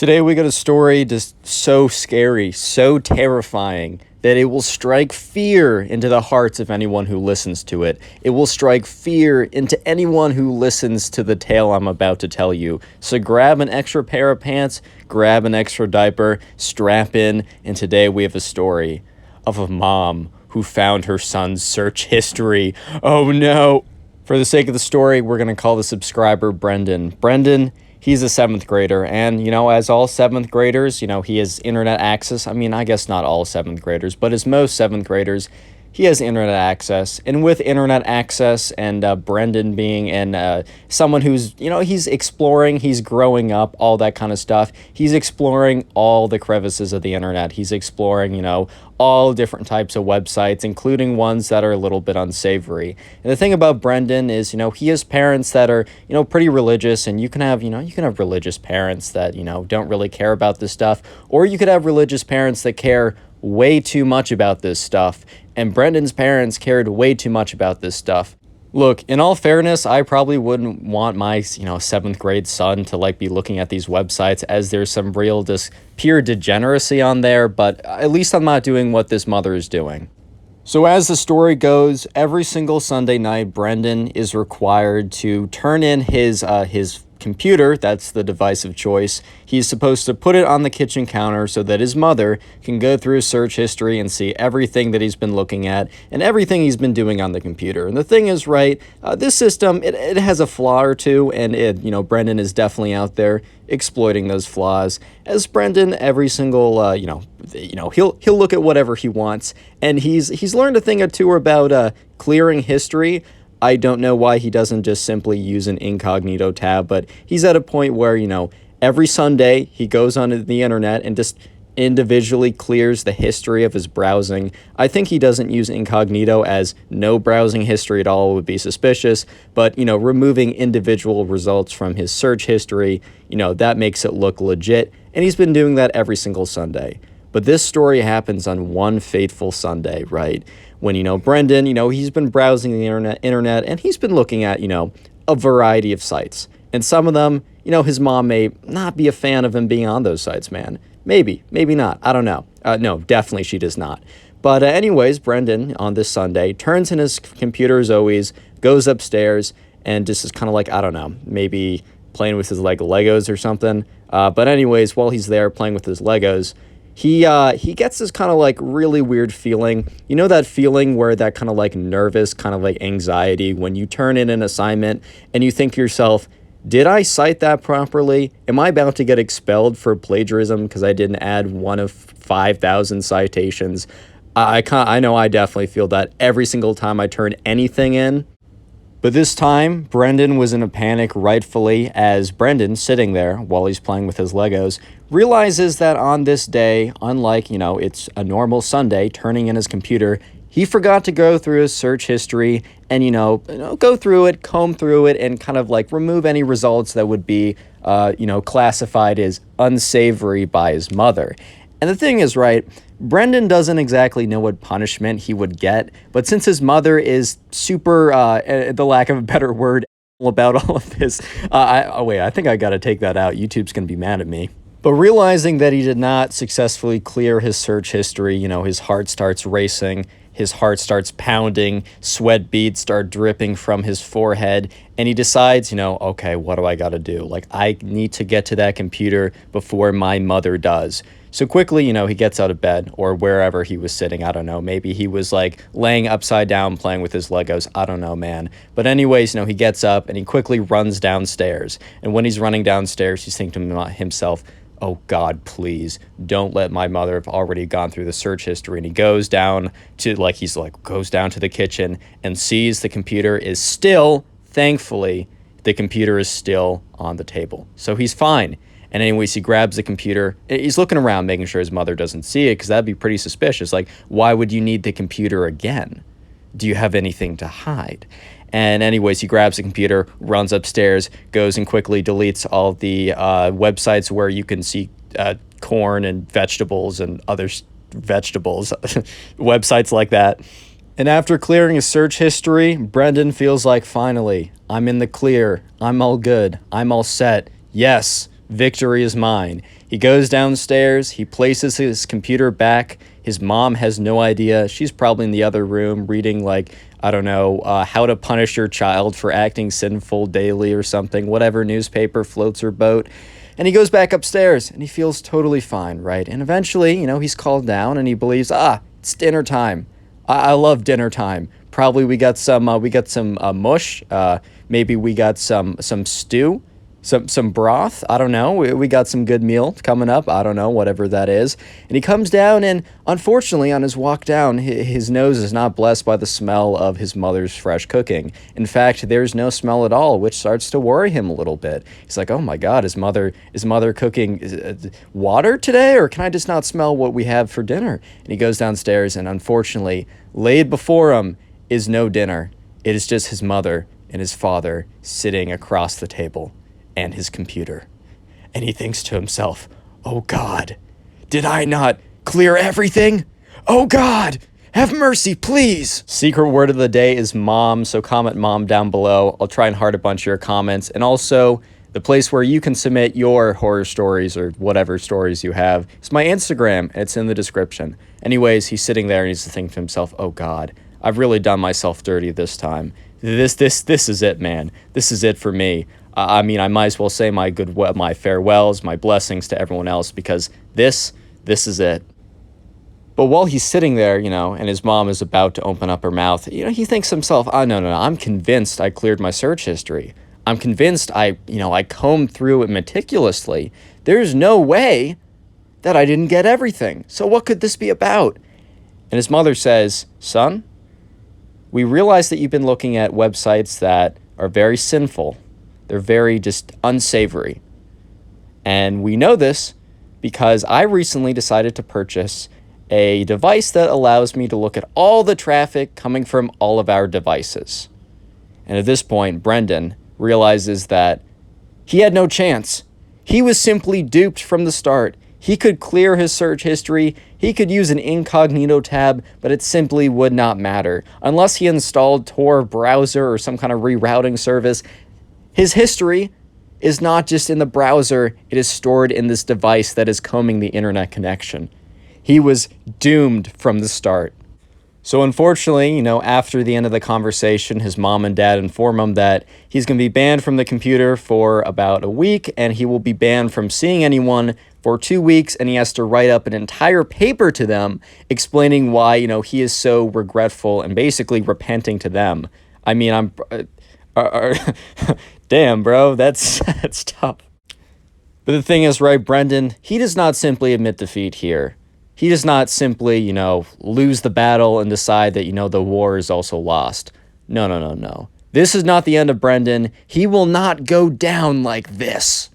Today we got a story just so scary, so terrifying, that it will strike fear into the hearts of anyone who listens to it. It will strike fear into anyone who listens to the tale I'm about to tell you. So grab an extra pair of pants, grab an extra diaper, strap in, and today we have a story of a mom who found her son's search history. Oh no! For the sake of the story, we're going to call the subscriber Brendan. Brendan, he's a 7th grader, and, as all 7th graders, he has internet access. I mean, I guess not all 7th graders, but as most 7th graders, he has internet access. And with internet access and Brendan being someone who's, he's exploring, he's growing up, all that kind of stuff. He's exploring all the crevices of the internet. He's exploring, all different types of websites, including ones that are a little bit unsavory. And the thing about Brendan is, he has parents that are, pretty religious, and you can have religious parents that, don't really care about this stuff, or you could have religious parents that care way too much about this stuff, and Brendan's parents cared way too much about this stuff. Look, in all fairness, I probably wouldn't want my, 7th grade son to, be looking at these websites, as there's some real pure degeneracy on there, but at least I'm not doing what this mother is doing. So as the story goes, every single Sunday night, Brendan is required to turn in his computer. That's the device of choice. He's supposed to put it on the kitchen counter so that his mother can go through his search history and see everything that he's been looking at and everything he's been doing on the computer. And the thing is, right, this system, it has a flaw or two, and Brendan is definitely out there exploiting those flaws. As Brendan, every single, he'll look at whatever he wants, and he's learned a thing or two about clearing history. I don't know why he doesn't just simply use an incognito tab, but he's at a point where, every Sunday he goes on the internet and just individually clears the history of his browsing. I think he doesn't use incognito, as no browsing history at all would be suspicious, but, removing individual results from his search history, that makes it look legit, and he's been doing that every single Sunday. But this story happens on one fateful Sunday, right? When, Brendan, he's been browsing the internet, and he's been looking at, a variety of sites. And some of them, his mom may not be a fan of him being on those sites, man. Maybe not. I don't know. No, definitely she does not. But anyways, Brendan, on this Sunday, turns in his computer as always, goes upstairs, and just is kind of I don't know, maybe playing with his Legos or something. But anyways, while he's there playing with his Legos, he gets this kind of really weird feeling. You know that feeling where that kind of nervous, kind of anxiety when you turn in an assignment and you think to yourself, did I cite that properly? Am I about to get expelled for plagiarism because I didn't add one of 5,000 citations? I know I definitely feel that every single time I turn anything in. But this time, Brendan was in a panic, rightfully, as Brendan, sitting there while he's playing with his Legos, realizes that on this day, unlike, it's a normal Sunday, turning in his computer, he forgot to go through his search history and, go through it, comb through it, and kind of remove any results that would be, classified as unsavory by his mother. And the thing is, right, Brendan doesn't exactly know what punishment he would get, but since his mother is super, the lack of a better word, about all of this, I think I gotta take that out. YouTube's gonna be mad at me. But realizing that he did not successfully clear his search history, his heart starts racing, his heart starts pounding, sweat beads start dripping from his forehead, and he decides, okay, what do I gotta do? I need to get to that computer before my mother does. So quickly, he gets out of bed or wherever he was sitting. I don't know. Maybe he was laying upside down playing with his Legos. I don't know, man. But anyways, he gets up and he quickly runs downstairs. And when he's running downstairs, he's thinking to himself, oh God, please don't let my mother have already gone through the search history. And he goes down to goes down to the kitchen and sees the computer is still, thankfully, the computer is still on the table. So he's fine. And anyways, he grabs the computer. He's looking around, making sure his mother doesn't see it, because that'd be pretty suspicious. Why would you need the computer again? Do you have anything to hide? And anyways, he grabs the computer, runs upstairs, goes and quickly deletes all the websites where you can see corn and vegetables and other vegetables, websites like that. And after clearing his search history, Brendan feels like, finally, I'm in the clear. I'm all good. I'm all set. Yes, Victory is mine. He goes downstairs. He places his computer back. His mom has no idea. She's probably in the other room reading, like, I don't know, How to Punish Your Child for Acting Sinful Daily or something, whatever newspaper floats her boat. And he goes back upstairs and he feels totally fine, right? And eventually, he's called down and he believes, it's dinner time. I love dinner time. Probably we got some mush. Maybe we got some stew, some broth. I don't know. We got some good meal coming up. I don't know, whatever that is. And he comes down, and unfortunately, on his walk down, his nose is not blessed by the smell of his mother's fresh cooking. In fact, there's no smell at all, which starts to worry him a little bit. He's like, oh my God, is mother cooking water today, or can I just not smell what we have for dinner? And he goes downstairs, and unfortunately, laid before him is no dinner. It is just his mother and his father sitting across the table and his computer. And he thinks to himself, oh God, did I not clear everything? Oh God, have mercy, please. Secret word of the day is mom, so comment mom down below. I'll try and heart a bunch of your comments. And also, the place where you can submit your horror stories or whatever stories you have is my Instagram. It's in the description. Anyways, he's sitting there and he's thinking to himself, oh God, I've really done myself dirty this time. This is it, man. This is it for me. I mean, I might as well say my farewells, my blessings to everyone else, because this is it. But while he's sitting there, and his mom is about to open up her mouth, he thinks to himself, oh, no, I'm convinced I cleared my search history. I'm convinced I combed through it meticulously. There's no way that I didn't get everything. So what could this be about? And his mother says, son, we realize that you've been looking at websites that are very sinful. They're very just unsavory. And we know this because I recently decided to purchase a device that allows me to look at all the traffic coming from all of our devices. And at this point, Brendan realizes that he had no chance. He was simply duped from the start. He could clear his search history, he could use an incognito tab, but it simply would not matter. Unless he installed Tor browser or some kind of rerouting service, his history is not just in the browser, it is stored in this device that is combing the internet connection. He was doomed from the start. So unfortunately, after the end of the conversation, his mom and dad inform him that he's going to be banned from the computer for about a week, and he will be banned from seeing anyone for 2 weeks, and he has to write up an entire paper to them explaining why, he is so regretful and basically repenting to them. I mean, damn, bro, that's tough. But the thing is, right, Brendan, he does not simply admit defeat here. He does not simply, lose the battle and decide that, the war is also lost. No. This is not the end of Brendan. He will not go down like this.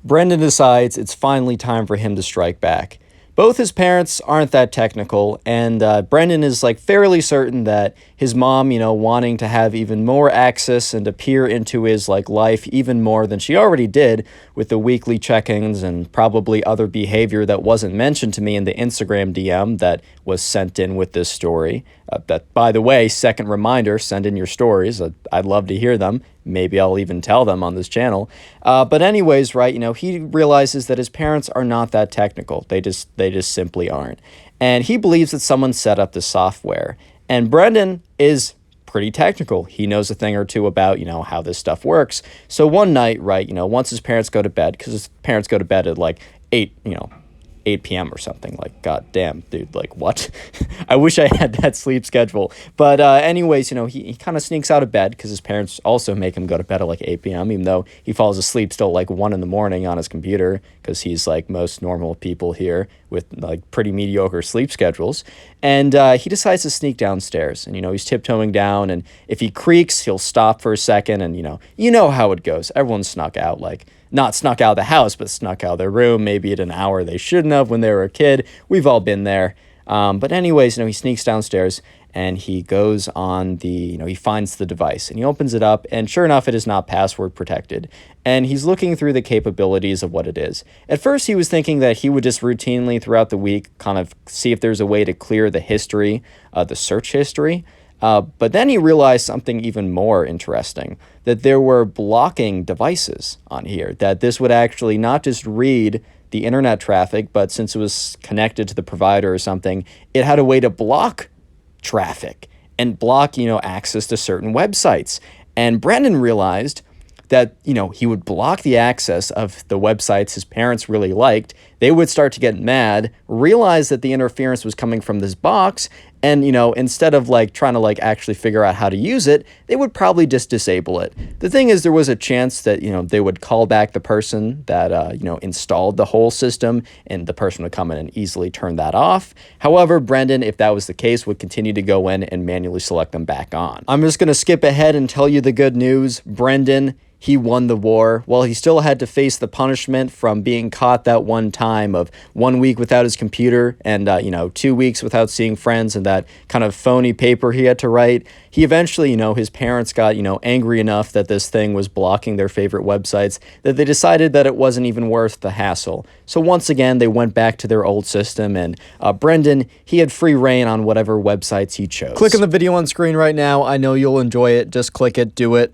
Brendan decides it's finally time for him to strike back. Both his parents aren't that technical, and Brendan is fairly certain that his mom, wanting to have even more access and to peer into his life even more than she already did with the weekly check-ins and probably other behavior that wasn't mentioned to me in the Instagram DM that was sent in with this story. That, by the way, second reminder, send in your stories. I'd love to hear them. Maybe I'll even tell them on this channel. But anyways, right, he realizes that his parents are not that technical. They just simply aren't. And he believes that someone set up the software. And Brendan is pretty technical. He knows a thing or two about, how this stuff works. So one night, right, once his parents go to bed, because his parents go to bed at 8 p.m. or something. God damn, dude, what? I wish I had that sleep schedule. But anyways, he kind of sneaks out of bed because his parents also make him go to bed at 8 p.m., even though he falls asleep still 1 in the morning on his computer because he's most normal people here with pretty mediocre sleep schedules. And he decides to sneak downstairs. And, he's tiptoeing down. And if he creaks, he'll stop for a second. And, you know how it goes. Everyone snuck out, not snuck out of the house, but snuck out of their room, maybe at an hour they shouldn't have when they were a kid. We've all been there. But anyways, he sneaks downstairs and he goes on he finds the device and he opens it up, and sure enough, it is not password protected. And he's looking through the capabilities of what it is. At first, he was thinking that he would just routinely throughout the week kind of see if there's a way to clear the history, the search history. But then he realized something even more interesting, that there were blocking devices on here, that this would actually not just read the internet traffic, but since it was connected to the provider or something, it had a way to block traffic and block, access to certain websites. And Brendan realized that, he would block the access of the websites his parents really liked. They would start to get mad, realize that the interference was coming from this box, and, instead of trying to actually figure out how to use it, they would probably just disable it. The thing is, there was a chance that, they would call back the person that, installed the whole system, and the person would come in and easily turn that off. However, Brendan, if that was the case, would continue to go in and manually select them back on. I'm just going to skip ahead and tell you the good news. Brendan, he won the war. While he still had to face the punishment from being caught that one time of 1 week without his computer and, 2 weeks without seeing friends and that kind of phony paper he had to write, he eventually, his parents got, angry enough that this thing was blocking their favorite websites that they decided that it wasn't even worth the hassle. So once again, they went back to their old system, and Brendan, he had free reign on whatever websites he chose. Click on the video on screen right now. I know you'll enjoy it. Just click it, do it.